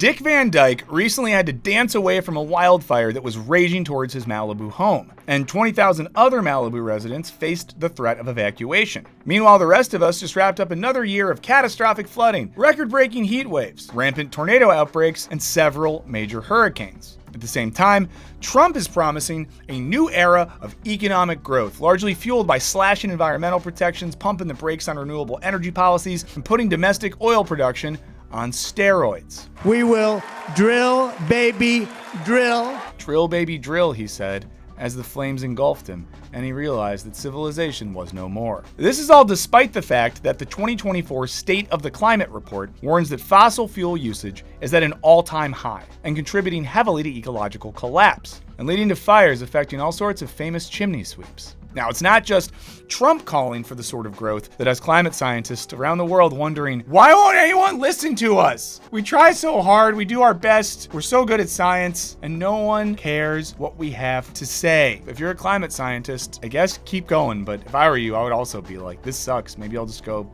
Dick Van Dyke recently had to dance away from a wildfire that was raging towards his Malibu home, and 20,000 other Malibu residents faced the threat of evacuation. Meanwhile, the rest of us just wrapped up another year of catastrophic flooding, record-breaking heat waves, rampant tornado outbreaks, and several major hurricanes. At the same time, Trump is promising a new era of economic growth, largely fueled by slashing environmental protections, pumping the brakes on renewable energy policies, and putting domestic oil production on steroids. We will drill, baby, drill. Drill, baby, drill, he said, as the flames engulfed him, and he realized that civilization was no more. This is all despite the fact that the 2024 State of the Climate Report warns that fossil fuel usage is at an all-time high and contributing heavily to ecological collapse and leading to fires affecting all sorts of famous chimney sweeps. Now, it's not just Trump calling for the sort of growth that has climate scientists around the world wondering, why won't anyone listen to us? We try so hard, we do our best, we're so good at science, and no one cares what we have to say. If you're a climate scientist, I guess keep going, but if I were you, I would also be like, this sucks, maybe I'll just go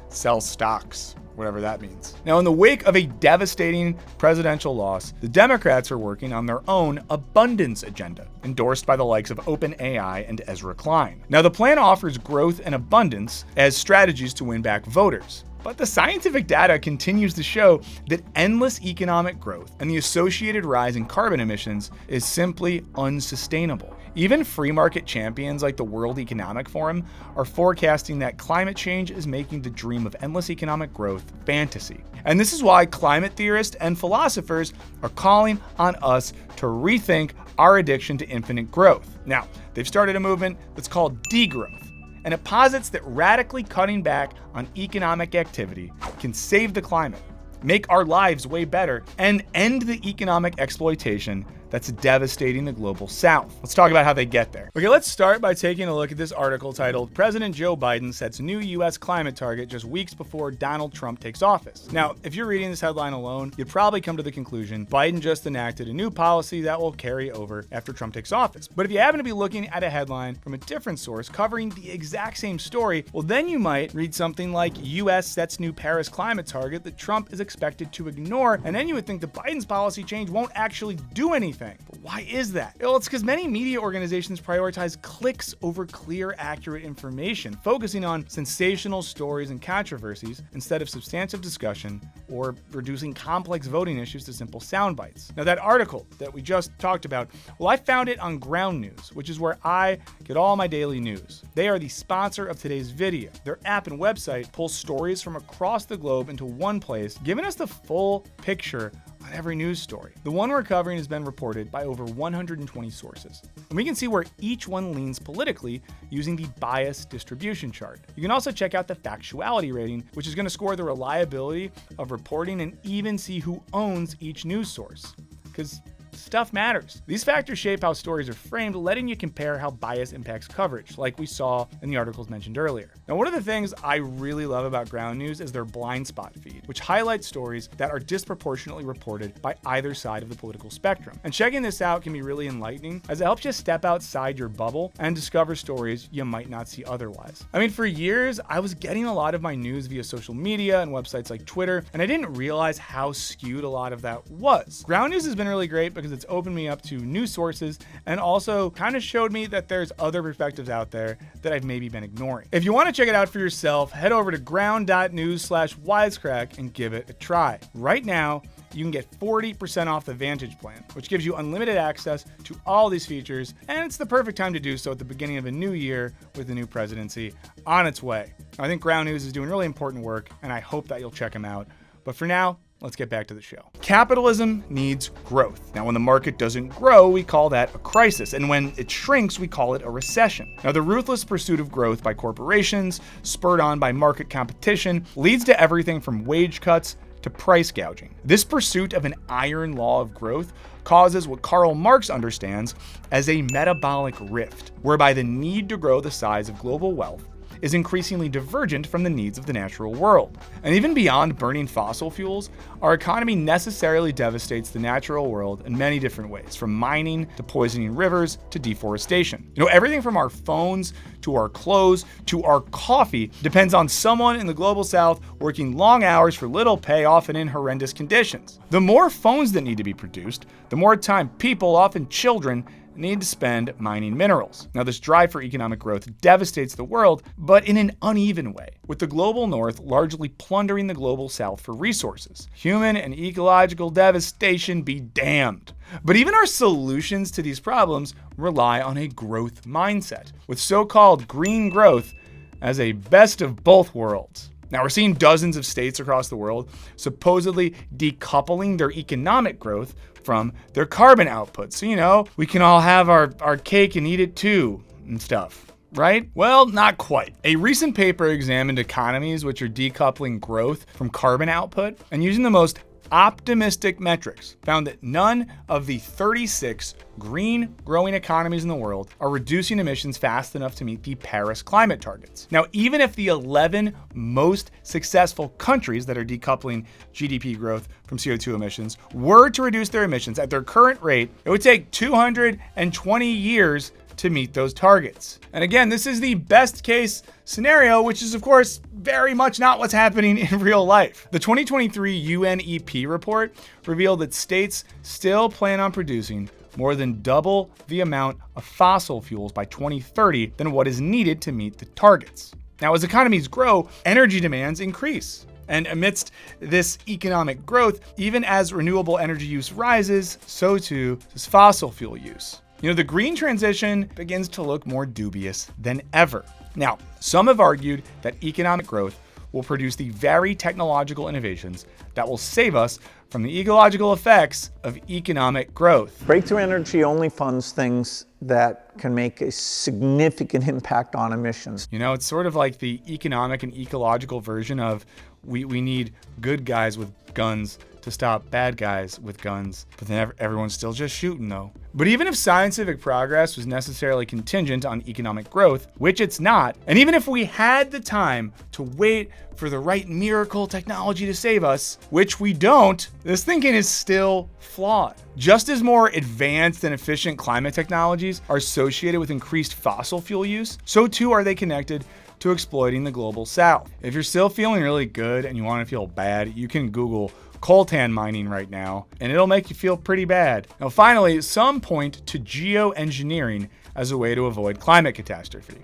sell stocks. Whatever that means. Now, in the wake of a devastating presidential loss, the Democrats are working on their own abundance agenda, endorsed by the likes of OpenAI and Ezra Klein. Now, the plan offers growth and abundance as strategies to win back voters. But the scientific data continues to show that endless economic growth and the associated rise in carbon emissions is simply unsustainable. Even free market champions like the World Economic Forum are forecasting that climate change is making the dream of endless economic growth fantasy. And this is why climate theorists and philosophers are calling on us to rethink our addiction to infinite growth. Now, they've started a movement that's called degrowth, and it posits that radically cutting back on economic activity can save the climate, make our lives way better, and end the economic exploitation that's devastating the global south. Let's talk about how they get there. Okay, let's start by taking a look at this article titled, President Joe Biden Sets New U.S. Climate Target Just Weeks Before Donald Trump Takes Office. Now, if you're reading this headline alone, you'd probably come to the conclusion Biden just enacted a new policy that will carry over after Trump takes office. But if you happen to be looking at a headline from a different source covering the exact same story, well, then you might read something like U.S. sets new Paris climate target that Trump is expected to ignore, and then you would think that Biden's policy change won't actually do anything. But why is that? Well, it's because many media organizations prioritize clicks over clear, accurate information, focusing on sensational stories and controversies instead of substantive discussion or reducing complex voting issues to simple sound bites. Now, that article that we just talked about, well, I found it on Ground News, which is where I get all my daily news. They are the sponsor of today's video. Their app and website pulls stories from across the globe into one place, giving us the full picture on every news story. The one we're covering has been reported by over 120 sources, and we can see where each one leans politically using the bias distribution chart. You can also check out the factuality rating, which is going to score the reliability of reporting and even see who owns each news source, because stuff matters. These factors shape how stories are framed, letting you compare how bias impacts coverage, like we saw in the articles mentioned earlier. Now, one of the things I really love about Ground News is their blind spot feed, which highlights stories that are disproportionately reported by either side of the political spectrum. And checking this out can be really enlightening, as it helps you step outside your bubble and discover stories you might not see otherwise. I mean, for years, I was getting a lot of my news via social media and websites like Twitter, and I didn't realize how skewed a lot of that was. Ground News has been really great because it's opened me up to new sources and also kind of showed me that there's other perspectives out there that I've maybe been ignoring. If you want to check it out for yourself, head over to ground.news/wisecrack and give it a try. Right now, you can get 40% off the Vantage plan, which gives you unlimited access to all these features, and it's the perfect time to do so at the beginning of a new year with the new presidency on its way. I think Ground News is doing really important work, and I hope that you'll check them out. But for now, let's get back to the show. Capitalism needs growth. Now, when the market doesn't grow, we call that a crisis. And when it shrinks, we call it a recession. Now, the ruthless pursuit of growth by corporations, spurred on by market competition, leads to everything from wage cuts to price gouging. This pursuit of an iron law of growth causes what Karl Marx understands as a metabolic rift, whereby the need to grow the size of global wealth is increasingly divergent from the needs of the natural world. And even beyond burning fossil fuels, our economy necessarily devastates the natural world in many different ways, from mining to poisoning rivers to deforestation. Everything from our phones to our clothes to our coffee depends on someone in the global south working long hours for little pay, often in horrendous conditions. The more phones that need to be produced, the more time people, often children, need to spend mining minerals. Now, this drive for economic growth devastates the world, but in an uneven way, with the global north largely plundering the global south for resources. Human and ecological devastation be damned. But even our solutions to these problems rely on a growth mindset, with so-called green growth as a best of both worlds. Now, we're seeing dozens of states across the world supposedly decoupling their economic growth from their carbon output. So, we can all have our cake and eat it too and stuff, right? Well, not quite. A recent paper examined economies which are decoupling growth from carbon output and using the most optimistic metrics found that none of the 36 green growing economies in the world are reducing emissions fast enough to meet the Paris climate targets. Now, even if the 11 most successful countries that are decoupling GDP growth from CO2 emissions were to reduce their emissions at their current rate, it would take 220 years to meet those targets. And again, this is the best case scenario, which is of course very much not what's happening in real life. The 2023 UNEP report revealed that states still plan on producing more than double the amount of fossil fuels by 2030 than what is needed to meet the targets. Now, as economies grow, energy demands increase. And amidst this economic growth, even as renewable energy use rises, so too does fossil fuel use. The green transition begins to look more dubious than ever. Now, some have argued that economic growth will produce the very technological innovations that will save us from the ecological effects of economic growth. Breakthrough energy only funds things that can make a significant impact on emissions. It's sort of like the economic and ecological version of we need good guys with guns to stop bad guys with guns, but then everyone's still just shooting though. But even if scientific progress was necessarily contingent on economic growth, which it's not, and even if we had the time to wait for the right miracle technology to save us, which we don't, this thinking is still flawed. Just as more advanced and efficient climate technologies are associated with increased fossil fuel use, so too are they connected to exploiting the global south. If you're still feeling really good and you want to feel bad, you can Google coltan mining right now, and it'll make you feel pretty bad. Now, finally, some point to geoengineering as a way to avoid climate catastrophe.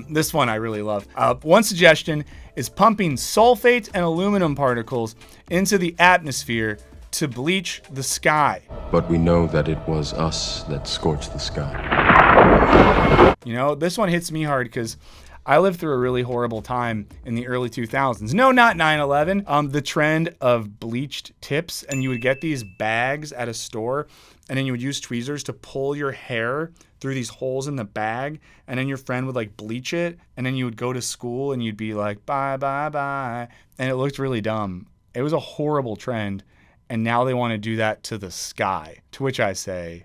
This one I really love. One suggestion is pumping sulfate and aluminum particles into the atmosphere to bleach the sky. But we know that it was us that scorched the sky. This one hits me hard because I lived through a really horrible time in the early 2000s. No, not 9/11. The trend of bleached tips, and you would get these bags at a store, and then you would use tweezers to pull your hair through these holes in the bag, and then your friend would bleach it, and then you would go to school and you'd be like, bye, bye, bye. And it looked really dumb. It was a horrible trend, and now they want to do that to the sky, to which I say,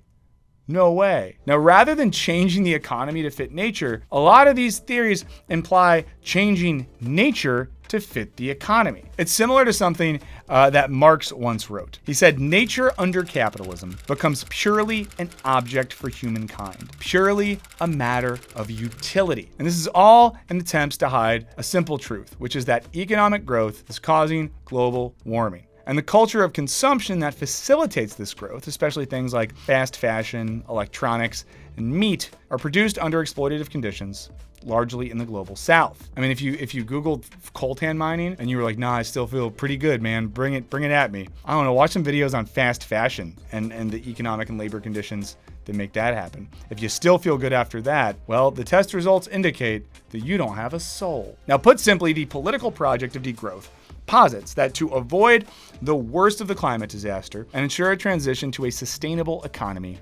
no way. Now, rather than changing the economy to fit nature, a lot of these theories imply changing nature to fit the economy. It's similar to something that Marx once wrote. He said, nature under capitalism becomes purely an object for humankind, purely a matter of utility. And this is all in attempts to hide a simple truth, which is that economic growth is causing global warming. And the culture of consumption that facilitates this growth, especially things like fast fashion, electronics, and meat, are produced under exploitative conditions, largely in the global south. I mean, if you Googled coltan mining and you were like, nah, I still feel pretty good, man, bring it at me. I don't know, watch some videos on fast fashion and the economic and labor conditions that make that happen. If you still feel good after that, well, the test results indicate that you don't have a soul. Now, put simply, the political project of degrowth posits that to avoid the worst of the climate disaster and ensure a transition to a sustainable economy,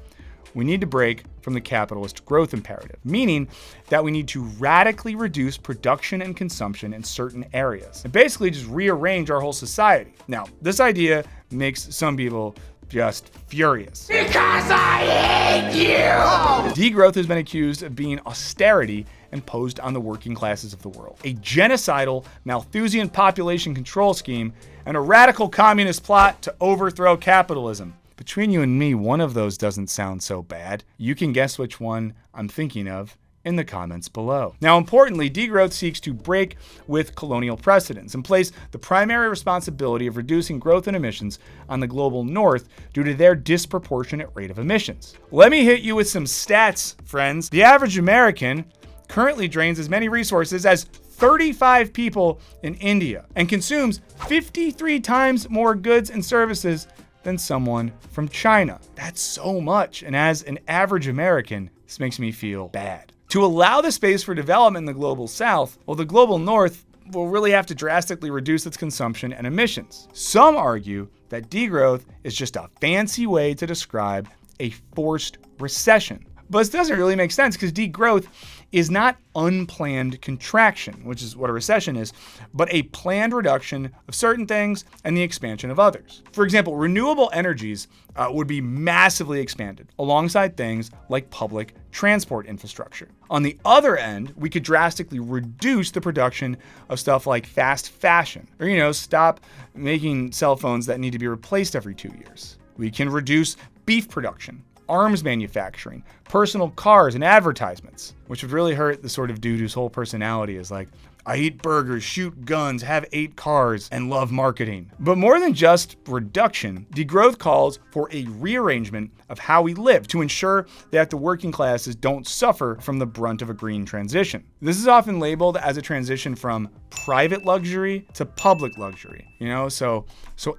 we need to break from the capitalist growth imperative, meaning that we need to radically reduce production and consumption in certain areas and basically just rearrange our whole society. Now, this idea makes some people just furious. Because I hate you! Degrowth has been accused of being austerity imposed on the working classes of the world, a genocidal Malthusian population control scheme, and a radical communist plot to overthrow capitalism. Between you and me, one of those doesn't sound so bad. You can guess which one I'm thinking of in the comments below. Now, importantly, degrowth seeks to break with colonial precedents and place the primary responsibility of reducing growth and emissions on the global north due to their disproportionate rate of emissions. Let me hit you with some stats, friends. The average American currently drains as many resources as 35 people in India and consumes 53 times more goods and services than someone from China. That's so much. And as an average American, this makes me feel bad. To allow the space for development in the global south, well, the global north will really have to drastically reduce its consumption and emissions. Some argue that degrowth is just a fancy way to describe a forced recession. But this doesn't really make sense because degrowth is not unplanned contraction, which is what a recession is, but a planned reduction of certain things and the expansion of others. For example, renewable energies would be massively expanded alongside things like public transport infrastructure. On the other end, we could drastically reduce the production of stuff like fast fashion, or, stop making cell phones that need to be replaced every 2 years. We can reduce beef production, arms manufacturing, personal cars, and advertisements, which would really hurt the sort of dude whose whole personality is like, I eat burgers, shoot guns, have 8 cars, and love marketing. But more than just reduction, degrowth calls for a rearrangement of how we live to ensure that the working classes don't suffer from the brunt of a green transition. This is often labeled as a transition from private luxury to public luxury, so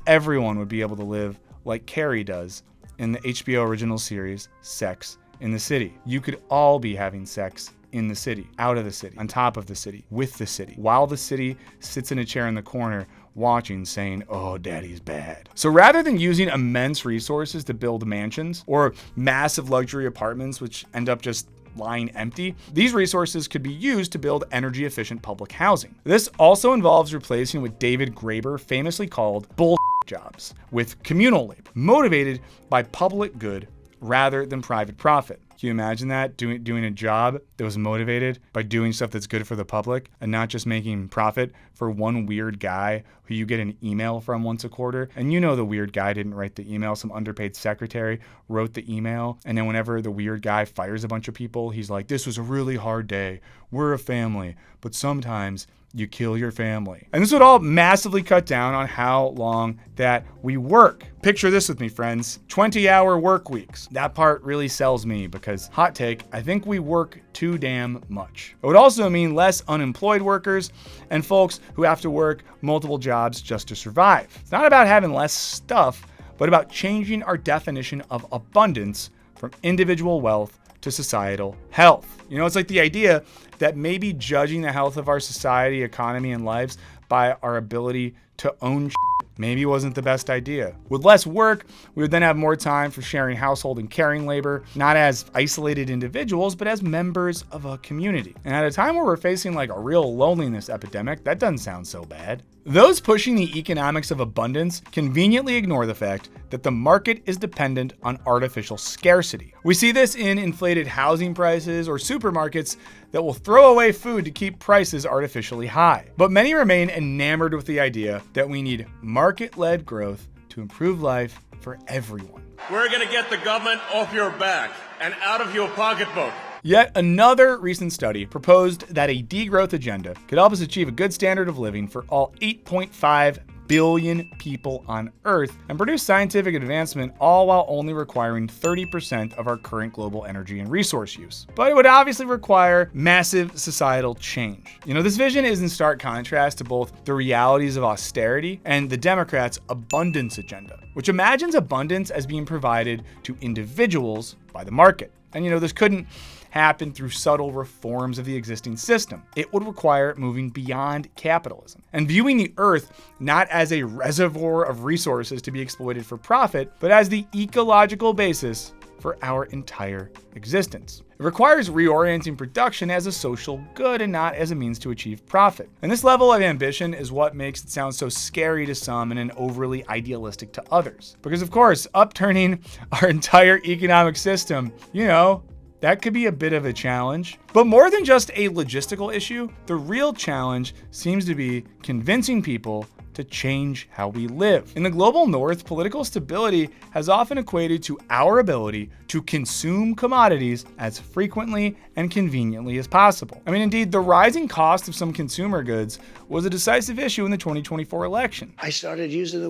everyone would be able to live like Carrie does in the HBO original series, Sex in the City. You could all be having sex in the city, out of the city, on top of the city, with the city, while the city sits in a chair in the corner watching saying, oh, daddy's bad. So rather than using immense resources to build mansions or massive luxury apartments, which end up just lying empty, these resources could be used to build energy efficient public housing. This also involves replacing what David Graeber famously called bull jobs with communal labor, motivated by public good rather than private profit. Can you imagine that? Doing a job that was motivated by doing stuff that's good for the public and not just making profit for one weird guy who you get an email from once a quarter. And the weird guy didn't write the email. Some underpaid secretary wrote the email. And then whenever the weird guy fires a bunch of people, he's like, this was a really hard day. We're a family, but sometimes you kill your family. And this would all massively cut down on how long that we work. Picture this with me, friends. 20-hour work weeks. That part really sells me because, hot take, I think we work too damn much. It would also mean less unemployed workers and folks who have to work multiple jobs just to survive. It's not about having less stuff, but about changing our definition of abundance from individual wealth to societal health. It's like the idea that maybe judging the health of our society, economy, and lives by our ability to own maybe wasn't the best idea. With less work, we would then have more time for sharing household and caring labor, not as isolated individuals, but as members of a community. And at a time where we're facing like a real loneliness epidemic, that doesn't sound so bad. Those pushing the economics of abundance conveniently ignore the fact that the market is dependent on artificial scarcity. We see this in inflated housing prices or supermarkets that will throw away food to keep prices artificially high. But many remain enamored with the idea that we need market-led growth to improve life for everyone. We're gonna get the government off your back and out of your pocketbook. Yet another recent study proposed that a degrowth agenda could help us achieve a good standard of living for all 8.5 billion people on Earth and produce scientific advancement, all while only requiring 30% of our current global energy and resource use. But it would obviously require massive societal change. This vision is in stark contrast to both the realities of austerity and the Democrats' abundance agenda, which imagines abundance as being provided to individuals by the market. And this couldn't happen through subtle reforms of the existing system. It would require moving beyond capitalism and viewing the earth not as a reservoir of resources to be exploited for profit, but as the ecological basis for our entire existence. It requires reorienting production as a social good and not as a means to achieve profit. And this level of ambition is what makes it sound so scary to some and overly idealistic to others. Because of course, upturning our entire economic system, that could be a bit of a challenge. But more than just a logistical issue, the real challenge seems to be convincing people to change how we live. In the global north, political stability has often equated to our ability to consume commodities as frequently and conveniently as possible. Indeed, the rising cost of some consumer goods was a decisive issue in the 2024 election. I started using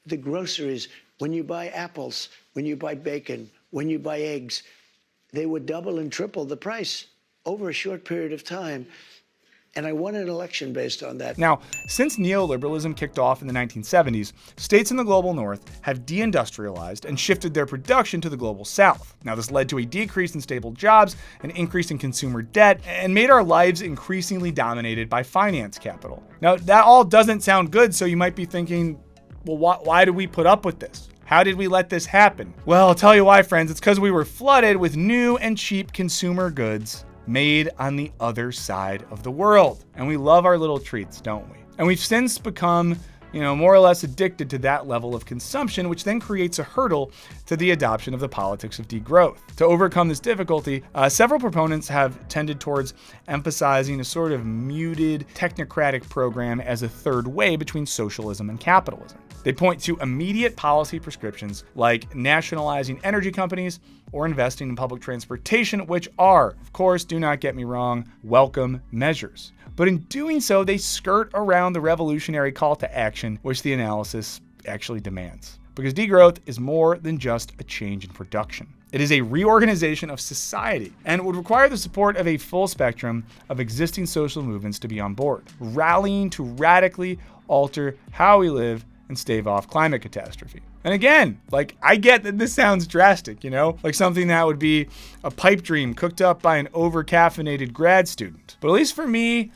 the groceries. When you buy apples, when you buy bacon, when you buy eggs, they would double and triple the price over a short period of time. And I won an election based on that. Now, since neoliberalism kicked off in the 1970s, states in the global north have deindustrialized and shifted their production to the global south. Now, this led to a decrease in stable jobs, an increase in consumer debt, and made our lives increasingly dominated by finance capital. Now, that all doesn't sound good, so you might be thinking, well, why do we put up with this? How did we let this happen? Well, I'll tell you why, friends. It's because we were flooded with new and cheap consumer goods made on the other side of the world. And we love our little treats, don't we? And we've since become, more or less addicted to that level of consumption, which then creates a hurdle to the adoption of the politics of degrowth. To overcome this difficulty, several proponents have tended towards emphasizing a sort of muted technocratic program as a third way between socialism and capitalism. They point to immediate policy prescriptions like nationalizing energy companies or investing in public transportation, which are, of course, do not get me wrong, welcome measures. But in doing so, they skirt around the revolutionary call to action, which the analysis actually demands. Because degrowth is more than just a change in production. It is a reorganization of society and would require the support of a full spectrum of existing social movements to be on board, rallying to radically alter how we live and stave off climate catastrophe. And again, I get that this sounds drastic, like something that would be a pipe dream cooked up by an over-caffeinated grad student. But at least for me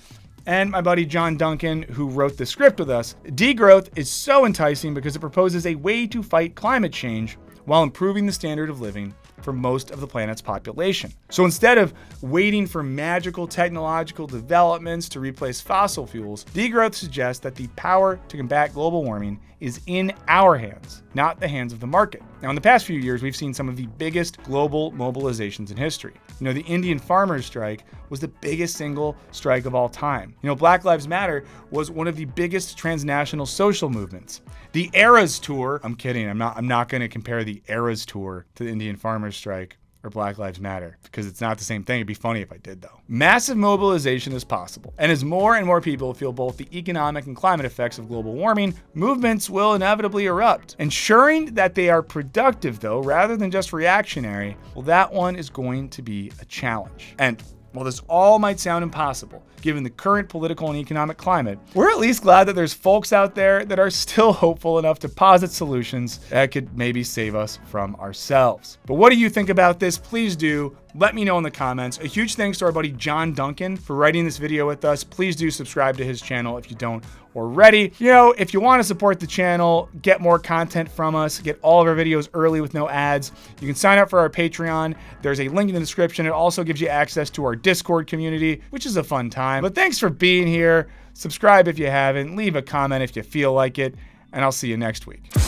and my buddy John Duncan, who wrote the script with us, degrowth is so enticing because it proposes a way to fight climate change while improving the standard of living for most of the planet's population. So instead of waiting for magical technological developments to replace fossil fuels, degrowth suggests that the power to combat global warming is in our hands, not the hands of the market. Now, in the past few years, we've seen some of the biggest global mobilizations in history. The Indian farmers' strike was the biggest single strike of all time. Black Lives Matter was one of the biggest transnational social movements. The Eras Tour, I'm kidding, I'm not going to compare the Eras Tour to the Indian farmers' strike or Black Lives Matter, because it's not the same thing. It'd be funny if I did, though. Massive mobilization is possible, and as more and more people feel both the economic and climate effects of global warming, movements will inevitably erupt. Ensuring that they are productive, though, rather than just reactionary, well, that one is going to be a challenge. And while this all might sound impossible, given the current political and economic climate, we're at least glad that there's folks out there that are still hopeful enough to posit solutions that could maybe save us from ourselves. But what do you think about this? Please do let me know in the comments. A huge thanks to our buddy John Duncan for writing this video with us. Please do subscribe to his channel if you don't already. If you want to support the channel, get more content from us, get all of our videos early with no ads, you can sign up for our Patreon. There's a link in the description. It also gives you access to our Discord community, which is a fun time. But thanks for being here. Subscribe if you haven't, leave a comment if you feel like it, and I'll see you next week.